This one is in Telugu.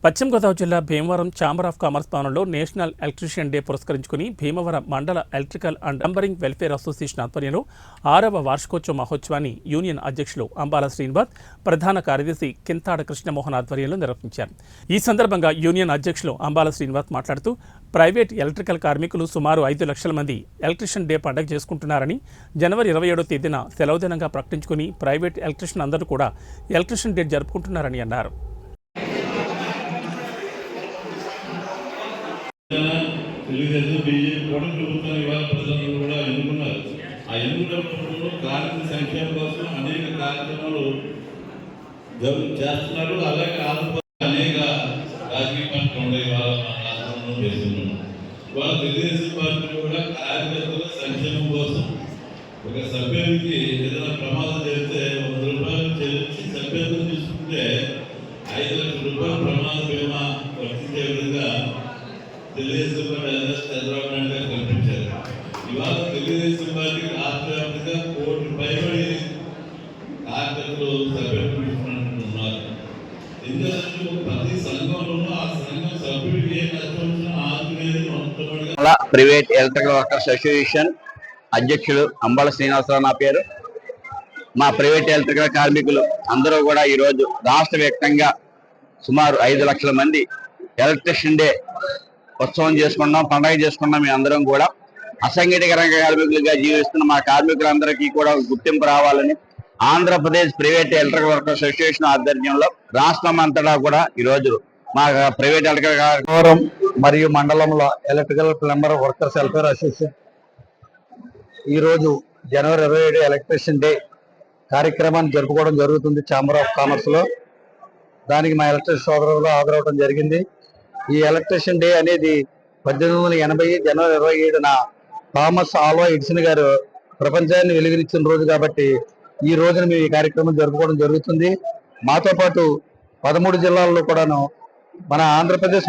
పశ్చిమ గోదావరి జిల్లా భీమవరం ఛాంబర్ ఆఫ్ కామర్స్ భవనంలో నేషనల్ ఎలక్ట్రీషియన్ డే పురస్కరించుకుని భీమవరం మండల ఎలక్ట్రికల్ అండ్ డంబరింగ్ వెల్ఫేర్ అసోసియేషన్ ఆధ్వర్యంలో 6వ వార్షికోత్సవ మహోత్సవాన్ని యూనియన్ అధ్యక్షులు అంబాల శ్రీనివాస్, ప్రధాన కార్యదర్శి కింతాడ కృష్ణమోహన్ ఆధ్వర్యంలో నిర్వహించారు. ఈ సందర్భంగా యూనియన్ అధ్యక్షులు అంబాల శ్రీనివాస్ మాట్లాడుతూ ప్రైవేట్ ఎలక్ట్రికల్ కార్మికులు సుమారు 5 లక్షల మంది ఎలక్ట్రీషియన్ డే పండుగ చేసుకుంటున్నారని, జనవరి 27వ తేదీన సెలవు దినంగా ప్రకటించుకుని ప్రైవేట్ ఎలక్ట్రీషియన్ అందరూ కూడా ఎలక్ట్రీషియన్ డే జరుపుకుంటున్నారని అన్నారు. తెలుగుదేశం బీజేపీ కూడా ప్రభుత్వం ఇవాళ ప్రజలు కూడా ఎన్నుకున్నారు. ఆ ఎన్నుకున్నప్పుడు కార్మిక సంక్షేమం కోసం అనేక కార్యక్రమాలు చేస్తున్నారు. అలాగే అనేక రాజకీయ పార్టీలు ఇవాళ మన రాష్ట్రంలో చేస్తున్నాం. ఇవాళ తెలుగుదేశం పార్టీ కూడా కార్యకర్తల సంక్షేమం కోసం ఒక సభ్యునికి ఏదైనా ప్రమాదం చేస్తే 100 రూపాయలు చెల్లించి సభ్యత్వం తీసుకుంటే 5 లక్షల రూపాయలు ప్రమాద బీమా వర్తించే విధంగా తెలుగుదేశం పార్టీ చంద్రబాబు నాయుడు గారు కల్పించారు. ఇవాళ తెలుగుదేశం పార్టీకి రాష్ట్ర వ్యాప్తంగా 1 కోటి పైబడి కార్యకర్తలు సభ్యులు ఉన్నారు. ఎందుకంటే ప్రతి సంఘంలోనూ ఆ సంఘం సభ్యుడికి ఏ కష్టం వచ్చినా ఆదుకునేది మొట్టమొదటిగా ప్రైవేట్ ఎలక్ట్రికల్ వర్కర్స్ అసోసియేషన్ అధ్యక్షులు అంబాల శ్రీనివాసరావు నా పేరు. మా ప్రైవేట్ ఎలక్ట్రికల్ కార్మికులు అందరూ కూడా ఈరోజు రాష్ట్ర వ్యాప్తంగా సుమారు 5 లక్షల మంది ఎలక్ట్రిషియన్ డే ఉత్సవం చేసుకున్నాం, పండుగ చేసుకున్నాం. మేము అందరం కూడా అసంఘటిత రంగ కార్మికులుగా జీవిస్తున్న మా కార్మికులందరికీ కూడా గుర్తింపు రావాలని Andhra Pradesh private electrical workers association ఆధ్వర్యంలో రాష్ట్రం అంతటా కూడా ఈరోజు మా ప్రైవేట్ ఎలక్ట్రికల్ మరియు మండలంలో electrical plumber workers welfare association ఈరోజు జనవరి 27 ఎలక్ట్రిషియన్ డే కార్యక్రమాన్ని జరుపుకోవడం జరుగుతుంది ఛాంబర్ ఆఫ్ కామర్స్ లో. దానికి మా ఎలక్ట్రిషియన్ సోదరులు హాజరవడం జరిగింది. ఈ ఎలక్ట్రిషియన్ డే అనేది 1880 జనవరి 27న థామస్ ఆల్వా ఎడిసన్ గారు ప్రపంచాన్ని వెలుగునిచ్చిన రోజు కాబట్టి ఈ రోజున మేము ఈ కార్యక్రమం జరుపుకోవడం జరుగుతుంది. మాతో పాటు 13 జిల్లాల్లో కూడాను మన ఆంధ్రప్రదేశ్